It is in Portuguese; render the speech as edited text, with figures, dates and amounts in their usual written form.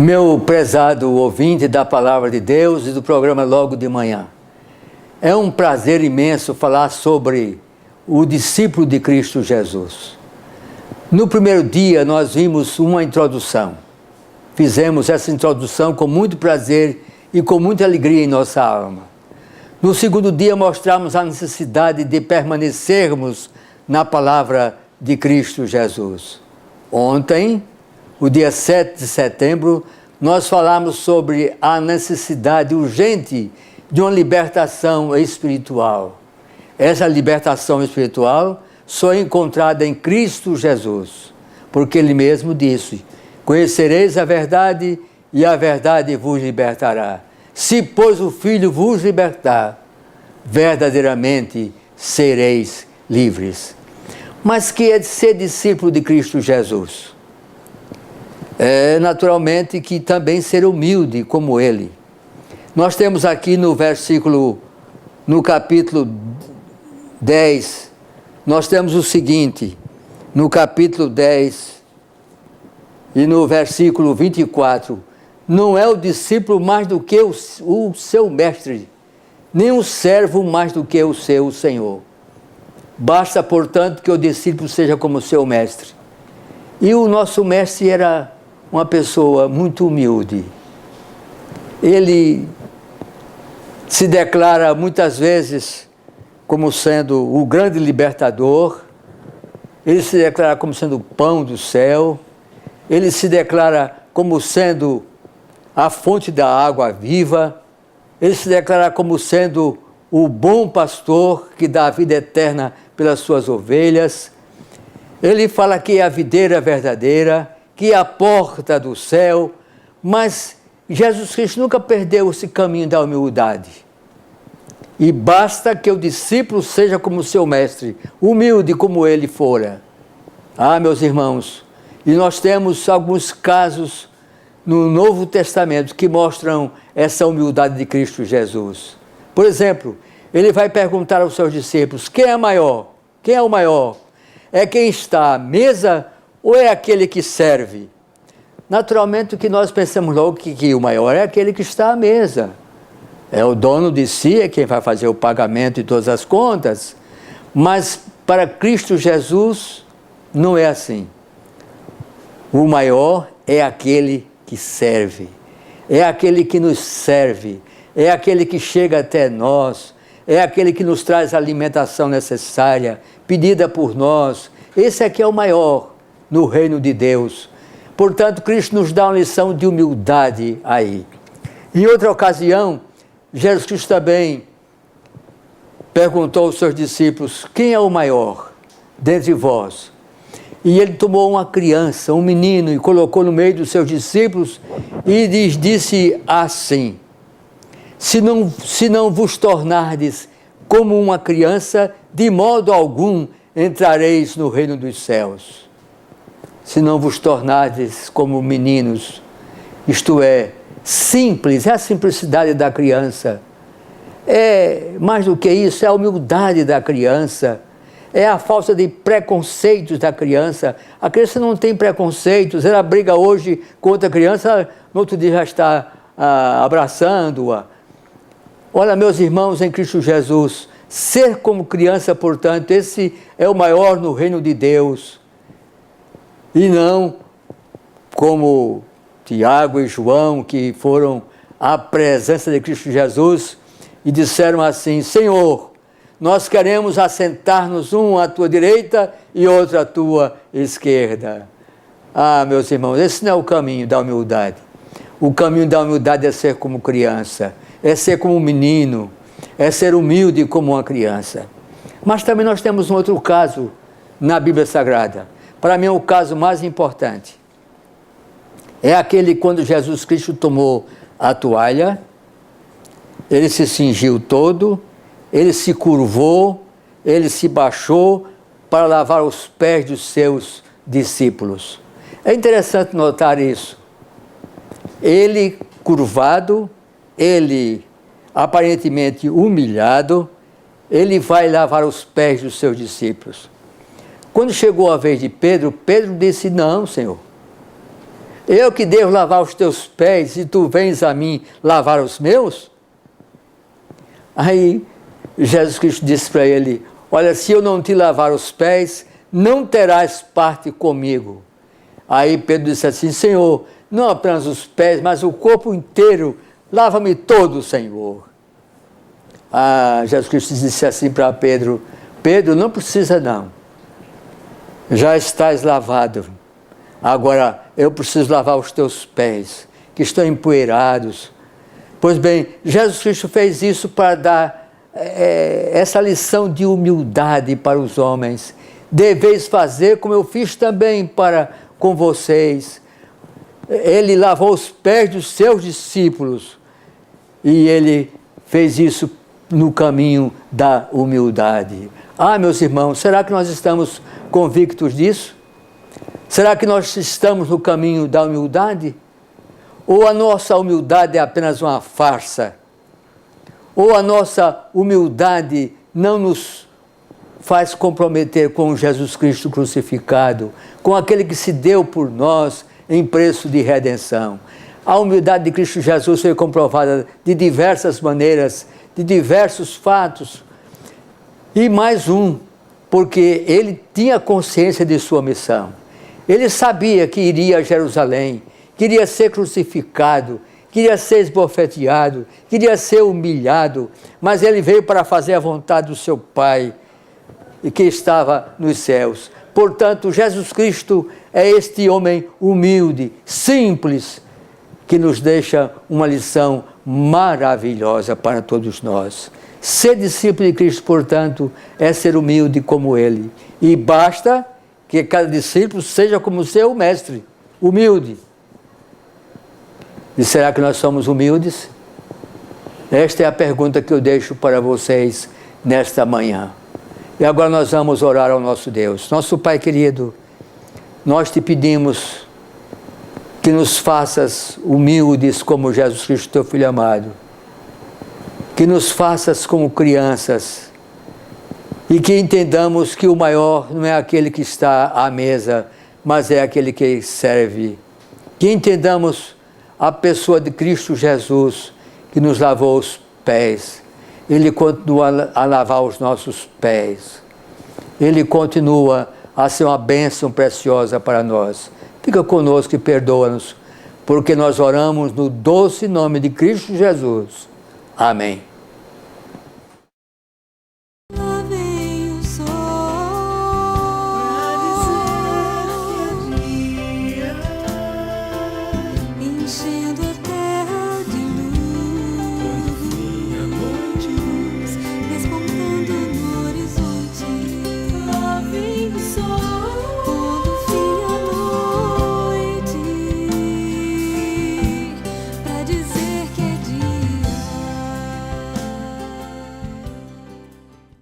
Meu prezado ouvinte da Palavra de Deus e do programa Logo de Manhã, é um prazer imenso falar sobre o discípulo de Cristo Jesus. No primeiro dia nós vimos uma introdução. Fizemos essa introdução com muito prazer e com muita alegria em nossa alma. No segundo dia mostramos a necessidade de permanecermos na Palavra de Cristo Jesus. Ontem, o dia 7 de setembro, nós falamos sobre a necessidade urgente de uma libertação espiritual. Essa libertação espiritual só é encontrada em Cristo Jesus, porque Ele mesmo disse: conhecereis a verdade e a verdade vos libertará. Se, pois, o Filho vos libertar, verdadeiramente sereis livres. Mas que é de ser discípulo de Cristo Jesus? É naturalmente que também ser humilde como Ele. Nós temos aqui no capítulo 10, nós temos o seguinte, no capítulo 10 e no versículo 24, não é o discípulo mais do que o seu mestre, nem o servo mais do que o seu senhor. Basta, portanto, que o discípulo seja como o seu mestre. E o nosso mestre era uma pessoa muito humilde. Ele se declara muitas vezes como sendo o grande libertador, ele se declara como sendo o pão do céu, ele se declara como sendo a fonte da água viva, ele se declara como sendo o bom pastor que dá a vida eterna pelas suas ovelhas. Ele fala que é a videira verdadeira, que é a porta do céu, mas Jesus Cristo nunca perdeu esse caminho da humildade. E basta que o discípulo seja como seu mestre, humilde como ele fora. Ah, meus irmãos, e nós temos alguns casos no Novo Testamento que mostram essa humildade de Cristo Jesus. Por exemplo, ele vai perguntar aos seus discípulos: quem é maior? Quem é o maior? É quem está à mesa ou é aquele que serve? Naturalmente, o que nós pensamos logo que o maior é aquele que está à mesa. É o dono de si, é quem vai fazer o pagamento de todas as contas. Mas para Cristo Jesus não é assim. O maior é aquele que serve. É aquele que nos serve. É aquele que chega até nós. É aquele que nos traz a alimentação necessária, pedida por nós. Esse aqui é o maior no reino de Deus. Portanto, Cristo nos dá uma lição de humildade aí. Em outra ocasião, Jesus Cristo também perguntou aos seus discípulos: quem é o maior dentre vós? E ele tomou uma criança, um menino, e colocou no meio dos seus discípulos e lhes disse assim: se não vos tornardes como uma criança, de modo algum entrareis no reino dos céus. Se não vos tornardes como meninos, isto é, simples, é a simplicidade da criança. É mais do que isso, é a humildade da criança, é a falta de preconceitos da criança. A criança não tem preconceitos, ela briga hoje com outra criança, no outro dia já está abraçando-a. Olha, meus irmãos em Cristo Jesus, ser como criança, portanto, esse é o maior no reino de Deus. E não como Tiago e João, que foram à presença de Cristo Jesus e disseram assim: Senhor, nós queremos assentar-nos um à tua direita e outro à tua esquerda. Ah, meus irmãos, esse não é o caminho da humildade. O caminho da humildade é ser como criança, é ser como um menino, é ser humilde como uma criança. Mas também nós temos um outro caso na Bíblia Sagrada. Para mim é o caso mais importante. É aquele quando Jesus Cristo tomou a toalha, ele se cingiu todo, ele se curvou, ele se baixou para lavar os pés dos seus discípulos. É interessante notar isso. Ele curvado, ele aparentemente humilhado, ele vai lavar os pés dos seus discípulos. Quando chegou a vez de Pedro, Pedro disse: não, Senhor, Eu que devo lavar os teus pés e tu vens a mim lavar os meus? Aí Jesus Cristo disse para ele: olha, se eu não te lavar os pés, não terás parte comigo. Aí Pedro disse assim: Senhor, não apenas os pés, mas o corpo inteiro, lava-me todo, Senhor. Jesus Cristo disse assim para Pedro: Pedro, não precisa não, já estás lavado. Agora eu preciso lavar os teus pés, que estão empoeirados. Pois bem, Jesus Cristo fez isso para dar essa lição de humildade para os homens. Deveis fazer como eu fiz também com vocês. Ele lavou os pés dos seus discípulos e ele fez isso no caminho da humildade. Meus irmãos, será que nós estamos convictos disso? Será que nós estamos no caminho da humildade? Ou a nossa humildade é apenas uma farsa? Ou a nossa humildade não nos faz comprometer com Jesus Cristo crucificado, com aquele que se deu por nós em preço de redenção? A humildade de Cristo Jesus foi comprovada de diversas maneiras, de diversos fatos. E mais um, porque ele tinha consciência de sua missão. Ele sabia que iria a Jerusalém, queria ser crucificado, queria ser esbofeteado, queria ser humilhado, mas ele veio para fazer a vontade do seu Pai, que estava nos céus. Portanto, Jesus Cristo é este homem humilde, simples, que nos deixa uma lição maravilhosa para todos nós. Ser discípulo de Cristo, portanto, é ser humilde como ele. E basta que cada discípulo seja como o seu mestre, humilde. E será que nós somos humildes? Esta é a pergunta que eu deixo para vocês nesta manhã. E agora nós vamos orar ao nosso Deus. Nosso Pai querido, nós te pedimos que nos faças humildes como Jesus Cristo, teu Filho amado. Que nos faças como crianças. E que entendamos que o maior não é aquele que está à mesa, mas é aquele que serve. Que entendamos a pessoa de Cristo Jesus, que nos lavou os pés. Ele continua a lavar os nossos pés. Ele continua a ser uma bênção preciosa para nós. Fica conosco e perdoa-nos, porque nós oramos no doce nome de Cristo Jesus. Amém.